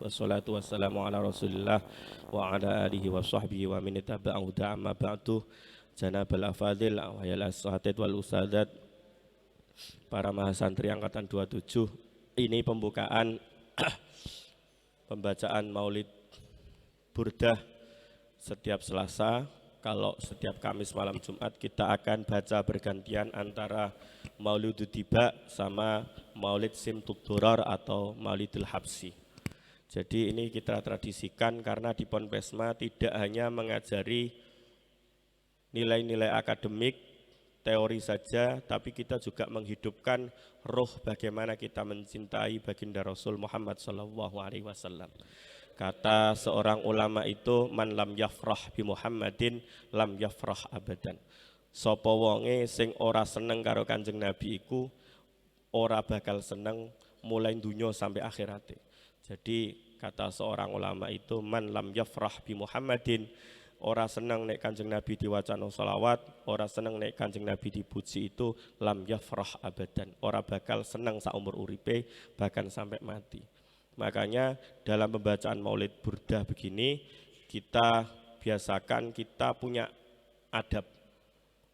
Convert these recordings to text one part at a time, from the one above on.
wassalatu wassalamu ala rasulillah wa ala alihi wa sahbihi wa min ittaba'ahu amma ba'du. Janabal afadil wa yal asatid wal usadat, para mahasantri angkatan 27. Ini pembukaan pembacaan Maulid Burdah setiap Selasa. Kalau setiap Kamis malam Jumat kita akan baca bergantian antara Maulidul Tiba sama Maulid Simtud Durar atau Maulidul Habsi. Jadi ini kita tradisikan karena di Ponpesma tidak hanya mengajari nilai-nilai akademik, teori saja, tapi kita juga menghidupkan roh bagaimana kita mencintai baginda Rasul Muhammad SAW. Kata seorang ulama itu, man lam yafrah bi Muhammadin lam yafrah abadan. Sapa wonge sing ora seneng karo Kanjeng Nabi iku ora bakal seneng mulai dunya sampai akhirate. Jadi kata seorang ulama itu, man lam yafrah bi Muhammadin, ora seneng nek Kanjeng Nabi diwacana sholawat, ora seneng nek Kanjeng Nabi dipuji itu lam yafrah abadan, ora bakal seneng saumur uripe bahkan sampai mati. Makanya dalam pembacaan Maulid Burdah begini kita biasakan kita punya adab.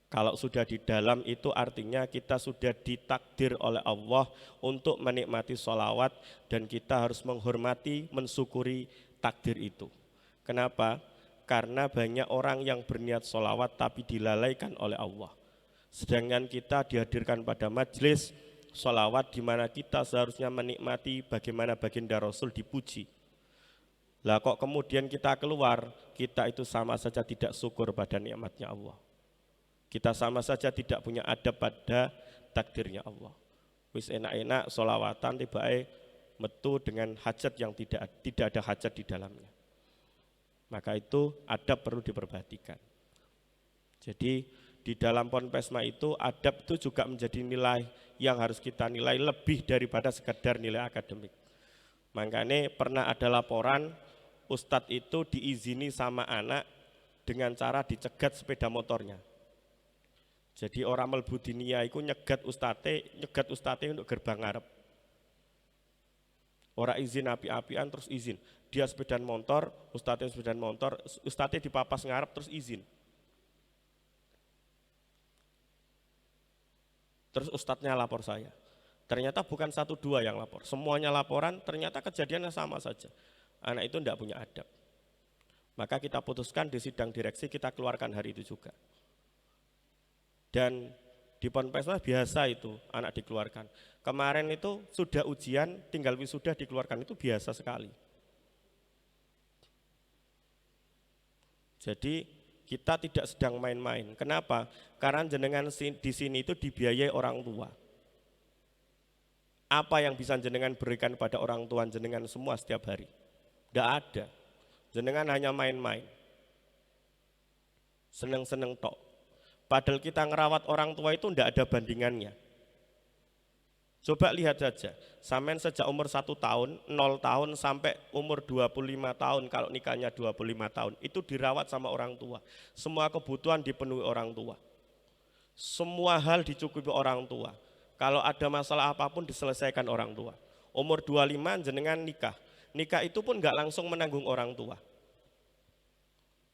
Kalau sudah di dalam itu artinya kita sudah ditakdir oleh Allah untuk menikmati sholawat dan kita harus menghormati, mensyukuri takdir itu. Kenapa? Karena banyak orang yang berniat sholawat tapi dilalaikan oleh Allah. Sedangkan kita dihadirkan pada majelis sholawat di mana kita seharusnya menikmati bagaimana baginda Rasul dipuji. Lah kok kemudian kita keluar, kita itu sama saja tidak syukur pada nikmatnya Allah. Kita sama saja tidak punya adab pada takdirnya Allah. Wis enak-enak sholawatan tiba-tiba metu dengan hajat yang tidak ada hajat di dalamnya. Maka itu adab perlu diperhatikan. Jadi di dalam Ponpesma itu adab itu juga menjadi nilai yang harus kita nilai lebih daripada sekedar nilai akademik. Makanya pernah ada laporan ustadz itu diizini sama anak dengan cara dicegat sepeda motornya. Jadi orang melbu dinia itu nyegat ustate untuk gerbang ngarep. Orang izin api-apian terus izin. Dia sepeda motor, ustate dipapas ngarep terus izin. Terus ustadznya lapor saya. Ternyata bukan 1-2 yang lapor. Semuanya laporan, ternyata kejadiannya sama saja. Anak itu tidak punya adab. Maka kita putuskan di sidang direksi kita keluarkan hari itu juga. Dan di Ponpesma biasa itu anak dikeluarkan. Kemarin itu sudah ujian, tinggal wisuda dikeluarkan, itu biasa sekali. Jadi kita tidak sedang main-main. Kenapa? Karena jenengan di sini itu dibiayai orang tua. Apa yang bisa jenengan berikan pada orang tua jenengan semua setiap hari? Tidak ada. Jenengan hanya main-main. Seneng-seneng tok. Padahal kita ngerawat orang tua itu tidak ada bandingannya. Coba lihat saja, sampean sejak umur 1 tahun, 0 tahun sampai umur 25 tahun, kalau nikahnya 25 tahun, itu dirawat sama orang tua. Semua kebutuhan dipenuhi orang tua. Semua hal dicukupi orang tua. Kalau ada masalah apapun diselesaikan orang tua. Umur 25 jenengan nikah. Nikah itu pun enggak langsung menanggung orang tua.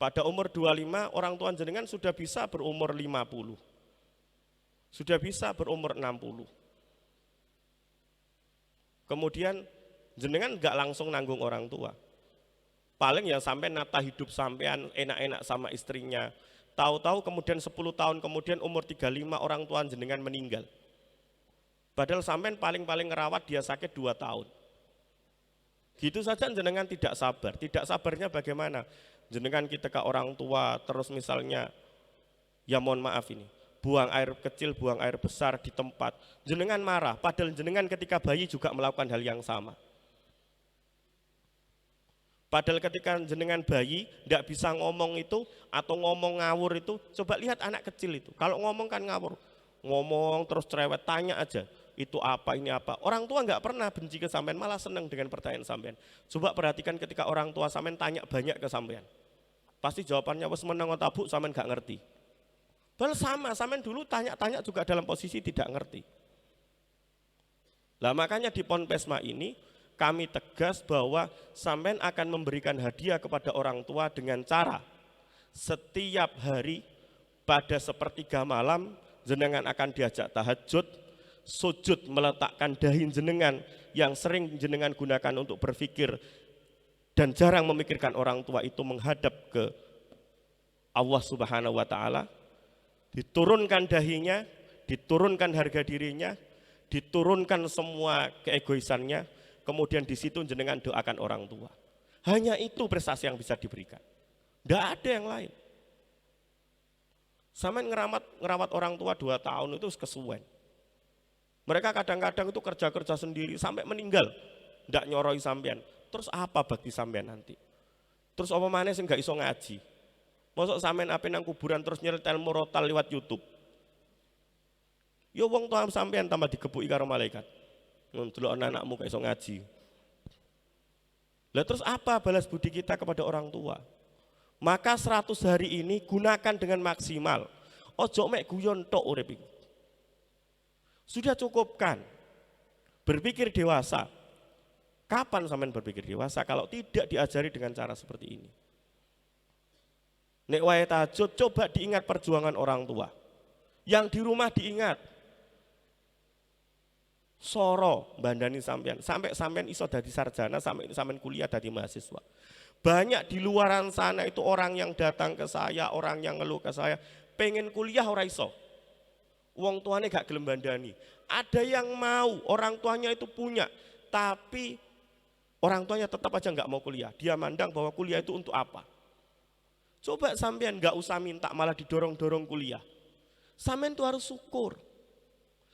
Pada umur 25 orang tua jenengan sudah bisa berumur 50. Sudah bisa berumur 60. Kemudian jenengan enggak langsung nanggung orang tua. Paling ya sampai nata hidup sampean enak-enak sama istrinya. Tahu-tahu kemudian 10 tahun kemudian umur 35 orang tua jenengan meninggal. Padahal sampean paling-paling ngerawat dia sakit 2 tahun. Gitu saja jenengan tidak sabar. Tidak sabarnya bagaimana? Jenengan kita ke orang tua terus misalnya, ya mohon maaf ini, buang air kecil, buang air besar di tempat, jenengan marah, padahal jenengan ketika bayi juga melakukan hal yang sama. Padahal ketika jenengan bayi tidak bisa ngomong itu atau ngomong ngawur itu, coba lihat anak kecil itu, kalau ngomong kan ngawur, ngomong terus cerewet, tanya aja, itu apa, ini apa. Orang tua nggak pernah benci ke sampean, malah senang dengan pertanyaan sampean. Coba perhatikan ketika orang tua sampean tanya banyak ke sampean, pasti jawabannya wes menang otabuk sampean nggak ngerti. Padahal sama, sampean dulu tanya-tanya juga dalam posisi tidak ngerti. Lah makanya di Ponpesma ini kami tegas bahwa sampean akan memberikan hadiah kepada orang tua dengan cara setiap hari pada sepertiga malam jenengan akan diajak tahajud, sujud meletakkan dahi jenengan yang sering jenengan gunakan untuk berpikir dan jarang memikirkan orang tua itu menghadap ke Allah Subhanahu wa taala, diturunkan dahinya, diturunkan harga dirinya, diturunkan semua keegoisannya, kemudian di situ jenengan doakan orang tua. Hanya itu prestasi yang bisa diberikan. Tidak ada yang lain. Sampai ngerawat orang tua 2 tahun itu kesuwen. Mereka kadang-kadang itu kerja-kerja sendiri sampai meninggal, tidak nyoroi sampean. Terus apa bakti sampean nanti? Terus apa maneh sing gak iso ngaji? Mosok sampean ape nang kuburan terus nyetel murotal lewat YouTube? Ya wong tua sampean tambah digebuki karo malaikat. Ndelok anakmu gak iso ngaji. Lah terus apa balas budi kita kepada orang tua? Maka 100 hari ini gunakan dengan maksimal. Ojo mek guyon tok urip iku. Sudah cukupkan. Berpikir dewasa. Kapan sampean berpikir dewasa kalau tidak diajari dengan cara seperti ini? Nek wae tahajud coba diingat perjuangan orang tua. Yang di rumah diingat. Soro bandani sampean, sampai sampean iso dadi sarjana, sampai sampean kuliah dadi mahasiswa. Banyak di luaran sana itu orang yang datang ke saya, orang yang ngeluh ke saya, pengen kuliah ora iso. Wong tuanya gak gelem bandani. Ada yang mau, orang tuanya itu punya, tapi orang tuanya tetap aja gak mau kuliah. Dia mandang bahwa kuliah itu untuk apa? Coba sampean gak usah minta, malah didorong-dorong kuliah. Sampean itu harus syukur.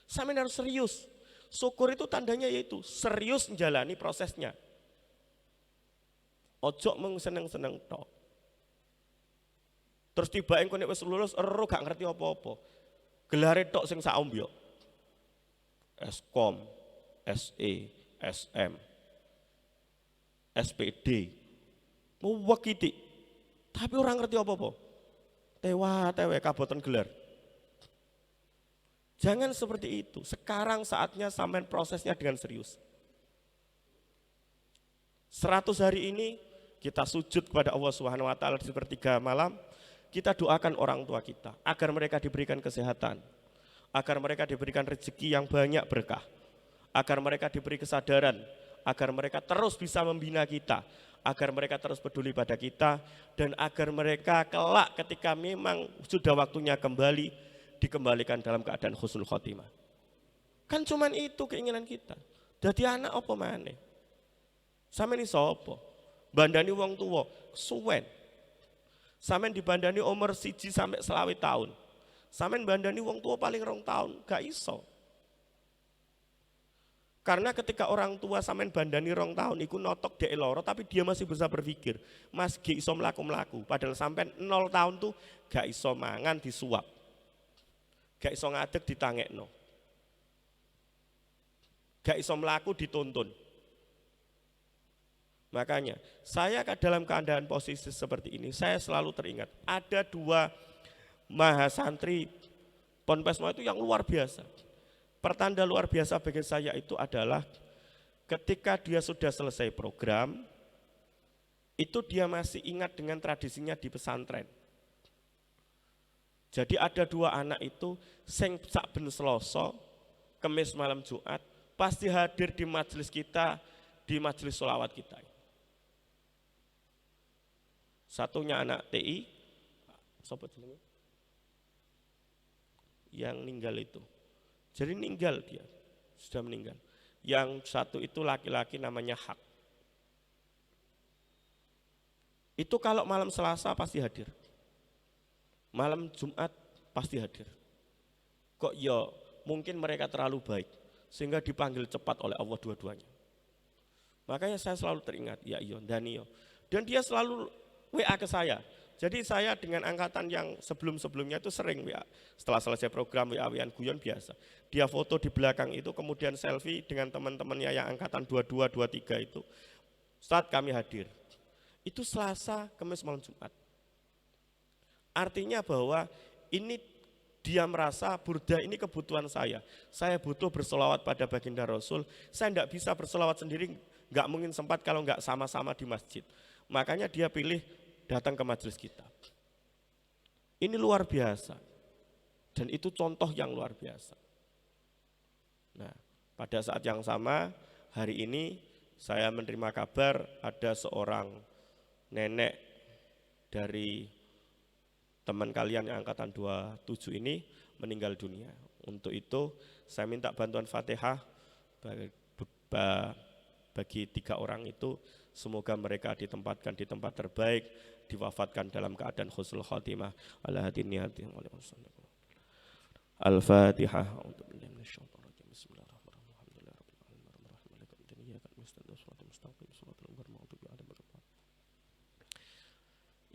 Sampean harus serius. Syukur itu tandanya yaitu serius menjalani prosesnya. Ojo mung seneng-seneng tok. Terus tiba engko nek wis lulus gak ngerti apa-apa. Gelare tok sing sak ombyok. Eskom, SE, SM, SPD. Muwekiti. Tapi orang ngerti apa-apa. Tewe kaboten gelar. Jangan seperti itu. Sekarang saatnya sampean prosesnya dengan serius. 100 hari ini kita sujud kepada Allah Subhanahu wa taala di sepertiga malam. Kita doakan orang tua kita agar mereka diberikan kesehatan, agar mereka diberikan rezeki yang banyak berkah, agar mereka diberi kesadaran, agar mereka terus bisa membina kita, agar mereka terus peduli pada kita, dan agar mereka kelak ketika memang sudah waktunya kembali, dikembalikan dalam keadaan husnul khotimah. Kan cuman itu keinginan kita. Jadi anak apa maneh? Sampeyan iso apa? Bandani wong tua, suwen. Sampeyan dibandani umur 1 sampai 20 tahun. Sampeyan bandani wong tua paling 2 tahun, gak iso. Karena ketika orang tua sampeyan bandani 2 tahun iku notok dhek loro tapi dia masih bisa berpikir, Mas gak iso mlaku-mlaku. Padahal sampeyan 0 tahun tuh gak iso mangan disuap. Gak iso ngadeg ditangekno. Gak iso mlaku dituntun. Makanya saya dalam keadaan posisi seperti ini, saya selalu teringat ada 2 mahasantri Ponpes Mau itu yang luar biasa. Pertanda luar biasa bagi saya itu adalah ketika dia sudah selesai program, itu dia masih ingat dengan tradisinya di pesantren. Jadi ada 2 anak itu sing saben Selasa, Kemis malam Jumat pasti hadir di majelis kita, di majelis sholawat kita. Satunya anak TI, siapa jenenge? Yang meninggal itu. Jadi meninggal dia, sudah meninggal. Yang satu itu laki-laki namanya Hak. Itu kalau malam Selasa pasti hadir. Malam Jumat pasti hadir. Kok ya mungkin mereka terlalu baik sehingga dipanggil cepat oleh Allah dua-duanya. Makanya saya selalu teringat, ya iya, Danio. Dan dia selalu WA ke saya. Jadi saya dengan angkatan yang sebelum-sebelumnya itu sering WA. Setelah selesai program WA-WAan guyon biasa. Dia foto di belakang itu kemudian selfie dengan teman-temannya yang angkatan 22, 23 itu. Saat kami hadir. Itu Selasa, Kamis, malam Jumat. Artinya bahwa ini dia merasa burda ini kebutuhan saya. Saya butuh bersolawat pada baginda Rasul. Saya tidak bisa bersolawat sendiri, nggak mungkin sempat kalau nggak sama-sama di masjid. Makanya dia pilih datang ke majelis kita. Ini luar biasa. Dan itu contoh yang luar biasa. Nah, pada saat yang sama, hari ini saya menerima kabar ada seorang nenek dari teman kalian yang angkatan 27 ini meninggal dunia. Untuk itu saya minta bantuan Fatihah bagi 3 orang itu, semoga mereka ditempatkan di tempat terbaik, diwafatkan dalam keadaan husnul khotimah. Al-Fatihah.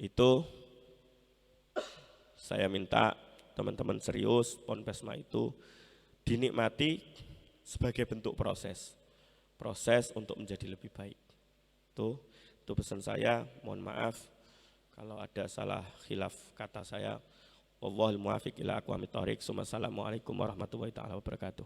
Itu saya minta teman-teman serius, Ponpesma itu dinikmati sebagai bentuk proses untuk menjadi lebih baik. Itu pesan saya. Mohon maaf kalau ada salah khilaf kata saya. Wallahul muwaffiq ila aqwamit thoriq. Assalamualaikum warahmatullahi taala wabarakatuh.